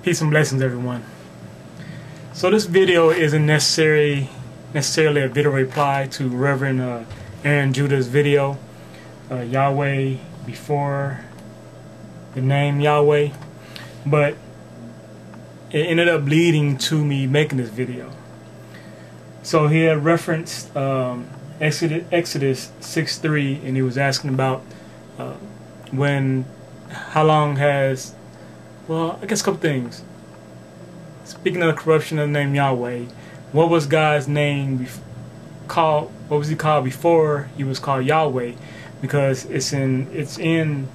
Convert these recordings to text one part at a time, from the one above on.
Peace and blessings, everyone. So this video isn't necessarily a video reply to Reverend Aaron Judah's video, Yahweh before the name Yahweh, but it ended up leading to me making this video. So he had referenced Exodus 6:3, and he was asking about how long has, well, I guess a couple things. Speaking of the corruption of the name Yahweh, what was God's name called? What was he called before he was called Yahweh? Because it's in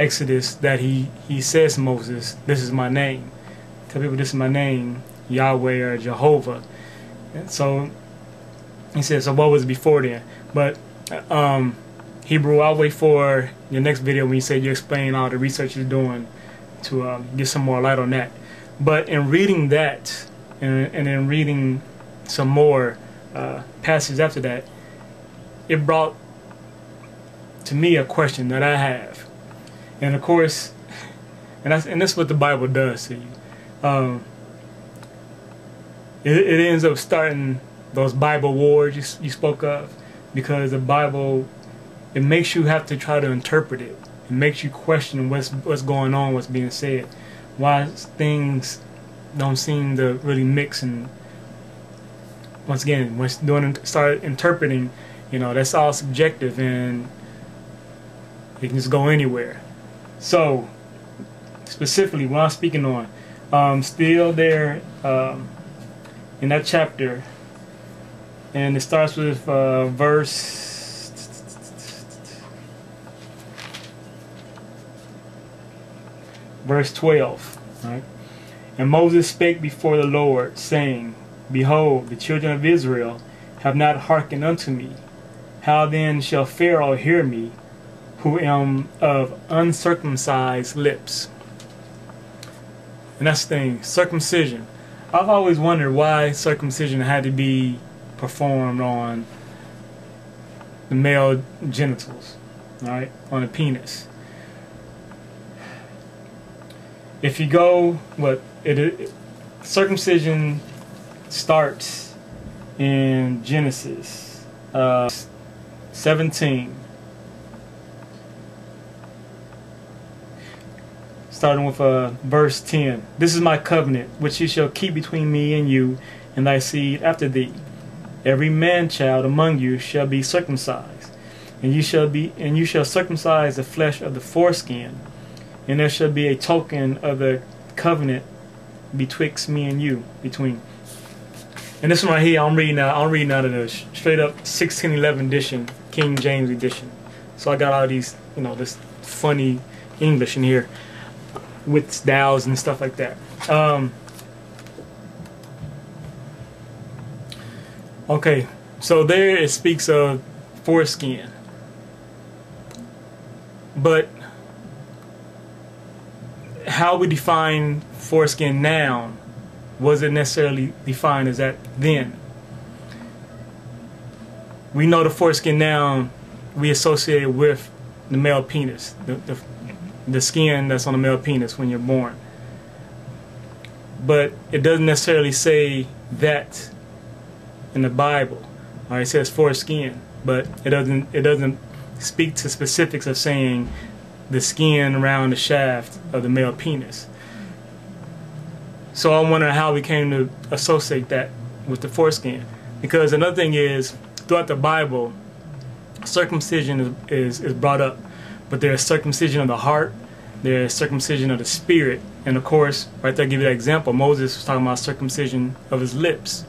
Exodus that he says to Moses, "This is my name." Tell people this is my name, Yahweh or Jehovah. And so he says, so what was it before then? But Hebrew, I'll wait for your next video when you say you explain all the research you're doing to get some more light on that. But in reading that and then reading some more passages after that, it brought to me a question that I have. And of course, and that's what the Bible does to you. It ends up starting those Bible wars you spoke of, because the Bible, it makes you have to try to interpret it. It makes you question what's going on, what's being said, why things don't seem to really mix. And once again, when start interpreting, that's all subjective and it can just go anywhere. So specifically, what I'm speaking on, still there in that chapter, and it starts with verse 12, right? And Moses spake before the Lord, saying, Behold, the children of Israel have not hearkened unto me. How then shall Pharaoh hear me, who am of uncircumcised lips? And that's the thing, circumcision. I've always wondered why circumcision had to be performed on the male genitals, right, on the penis. If you go, circumcision starts in Genesis 17, starting with verse 10. This is my covenant, which you shall keep between me and you, and thy seed after thee. Every man-child among you shall be circumcised, and you shall circumcise the flesh of the foreskin, and there shall be a token of the covenant betwixt me and you, between. And this one right here, I'm reading out of the straight up 1611 edition, King James edition. So I got all these, this funny English in here with thous and stuff like that. Okay, so there it speaks of foreskin, but how we define foreskin now wasn't necessarily defined as that then. We know the foreskin now we associate it with the male penis, the skin that's on the male penis when you're born. But it doesn't necessarily say that in the Bible. All right, it says foreskin, but it doesn't speak to specifics of saying the skin around the shaft of the male penis. So I wonder how we came to associate that with the foreskin. Because another thing is, throughout the Bible, circumcision is brought up, but there's circumcision of the heart, there's circumcision of the spirit, and of course, right there, I give you that example. Moses was talking about circumcision of his lips.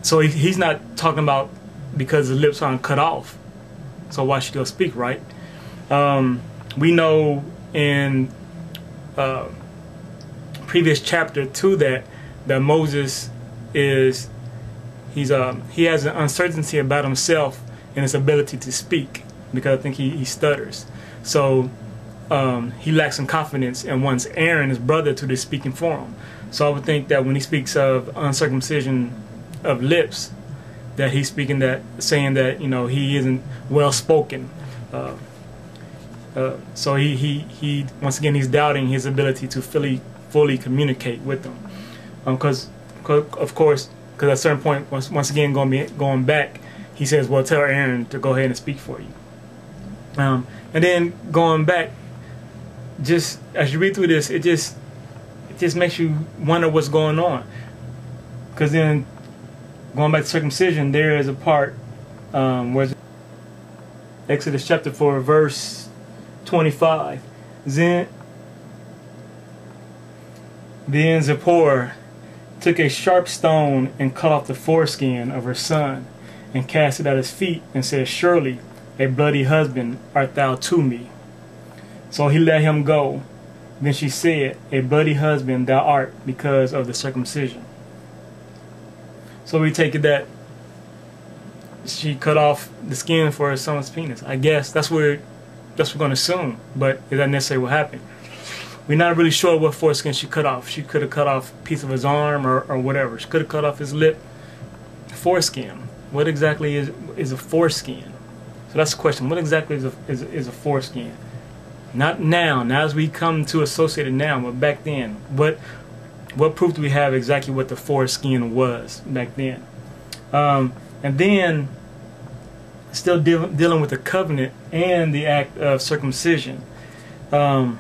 So he's not talking about because the lips aren't cut off, so why should he speak, right? We know in previous chapter to that Moses he has an uncertainty about himself and his ability to speak, because I think he stutters. So he lacks some confidence and wants Aaron, his brother, to be speaking for him. So I would think that when he speaks of uncircumcision of lips, that he's saying that he isn't well spoken. So he once again, he's doubting his ability to fully communicate with them, because of course, because at a certain point, once again going back, he says, well, tell Aaron to go ahead and speak for you. And then going back, just as you read through this, it just makes you wonder what's going on. Because then going back to circumcision, there is a part where Exodus chapter 4 verse 25. Then Zipporah took a sharp stone and cut off the foreskin of her son and cast it at his feet and said, surely a bloody husband art thou to me. So he let him go. Then she said, a bloody husband thou art because of the circumcision. So we take it that she cut off the skin for her son's penis. I guess that's what we're going to assume, but is that necessarily what happened? We're not really sure what foreskin she cut off. She could have cut off a piece of his arm or whatever. She could have cut off his lip. Foreskin. What exactly is a foreskin? So that's the question. What exactly is a foreskin? Not now. Now as we come to associate it now, but back then, what proof do we have exactly what the foreskin was back then? And then still dealing with the covenant and the act of circumcision. And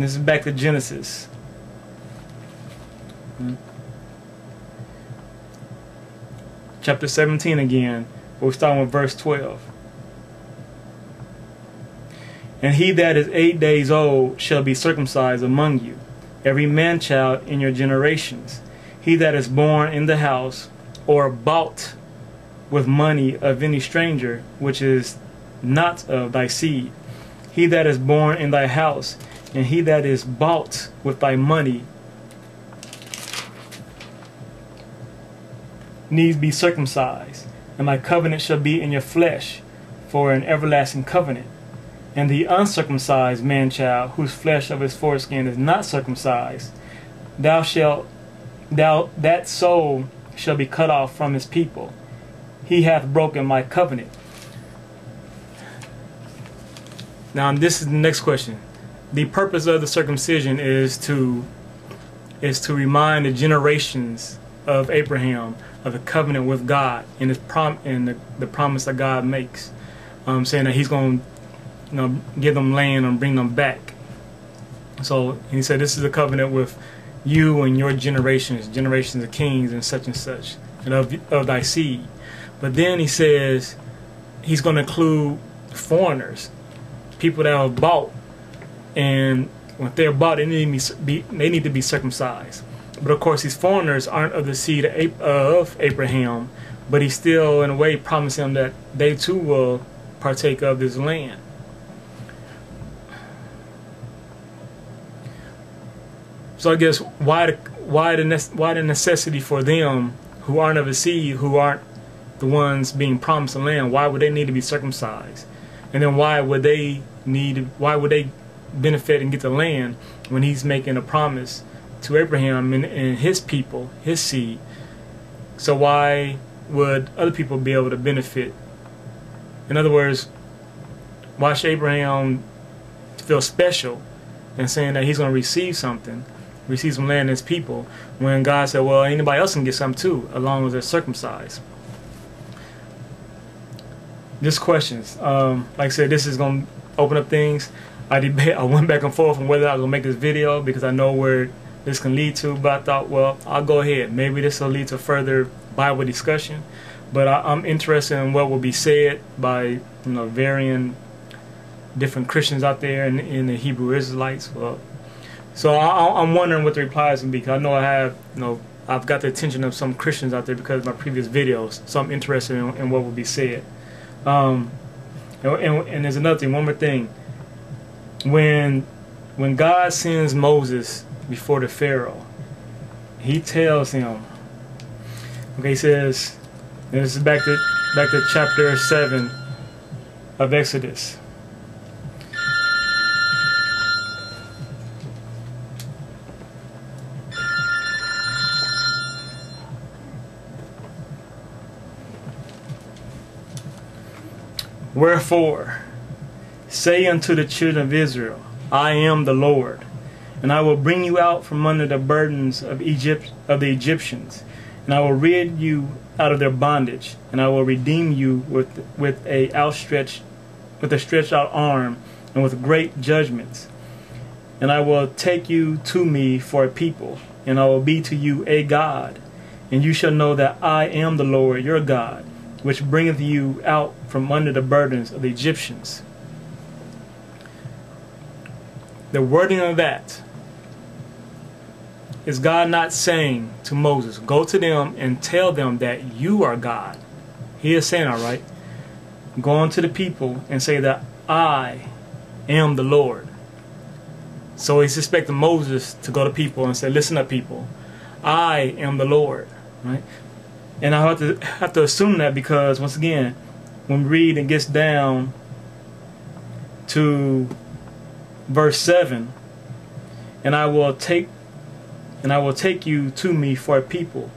this is back to Genesis. Chapter 17 again. We're starting with verse 12. And he that is 8 days old shall be circumcised among you, every man child in your generations. He that is born in the house, or bought with money of any stranger, which is not of thy seed. He that is born in thy house, and he that is bought with thy money, needs be circumcised. And my covenant shall be in your flesh, for an everlasting covenant. And the uncircumcised man-child, whose flesh of his foreskin is not circumcised, that soul shall be cut off from his people. He hath broken my covenant. Now this is the next question. The purpose of the circumcision is to remind the generations of Abraham of the covenant with God and the promise that God makes, saying that He's going to give them land and bring them back. So He said, "This is a covenant with you and your generations of kings and such, and of thy seed." But then He says He's going to include foreigners, people that are bought, and when they're bought, they need to be circumcised. But of course, these foreigners aren't of the seed of Abraham, but He's still, in a way, promising them that they too will partake of this land. So I guess why the necessity for them who aren't of the seed, who aren't the ones being promised the land? Why would they need to be circumcised? And then why would they benefit and get the land when He's making a promise to Abraham and his people, his seed? So why would other people be able to benefit? In other words, why should Abraham feel special and saying that he's going to receive some land in his people, when God said, well, anybody else can get something too, as long as they're circumcised? Just questions. Like I said, this is going to open up things. I went back and forth on whether I was going to make this video because I know where this can lead to, but I thought, well, I'll go ahead. Maybe this will lead to further Bible discussion. But I'm interested in what will be said by varying different Christians out there in the Hebrew Israelites. Well, so I'm wondering what the replies will be, because I know I've got the attention of some Christians out there because of my previous videos. So I'm interested in what will be said. And there's another thing, one more thing. When God sends Moses before the Pharaoh, He tells him, okay, He says, and this is back to chapter 7 of Exodus. Wherefore, say unto the children of Israel, I am the Lord, and I will bring you out from under the burdens of the Egyptians, and I will rid you out of their bondage, and I will redeem you with a stretched out arm, and with great judgments. And I will take you to me for a people, and I will be to you a God, and you shall know that I am the Lord your God, which bringeth you out from under the burdens of the Egyptians. The wording of that is God not saying to Moses, go to them and tell them that you are God. He is saying, all right, go on to the people and say that I am the Lord. So he's expecting Moses to go to people and say, listen up, people, I am the Lord, right? And I have to assume that because, once again, when we read and gets down to verse 7, and I will take you to me for a people,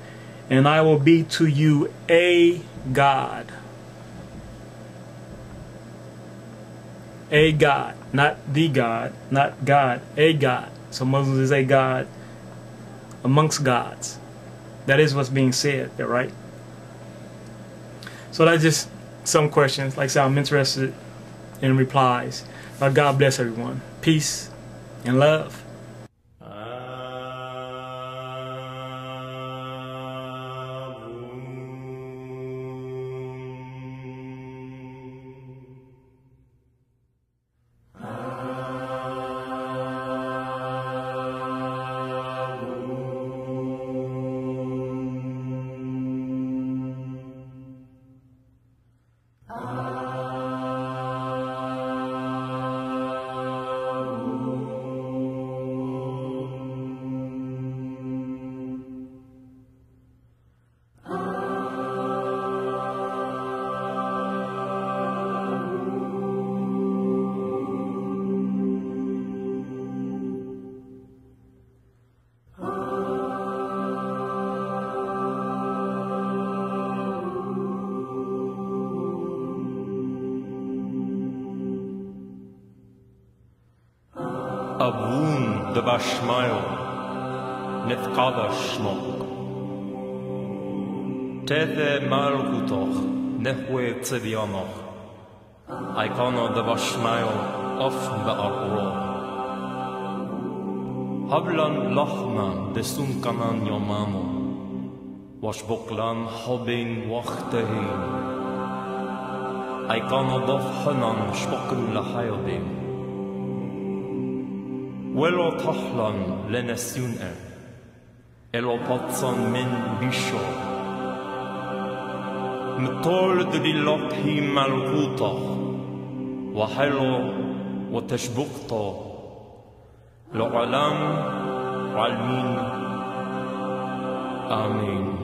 and I will be to you a God. A God, not the God, not God, a God. So Moses is a God amongst gods. That is what's being said there, right? So that's just some questions. Like I said, I'm interested in replies. God bless everyone. Peace and love. Abun de Bashmael, Nefkada Shmok. Tethe Malkutoch, Nehwe Tzedianoch. Icona de Bashmael, of Be'akro. Hablan Lachna, de Sunkanan Yomamo. Washboklan Hobin Wachtehin. Icona dof Hanan, Spoken Lahayodin. Welo tahlan lenesun elo patsan min bisho مطول دليلته ملغوطة وحلو وتشبقطة لعلام علمين آمين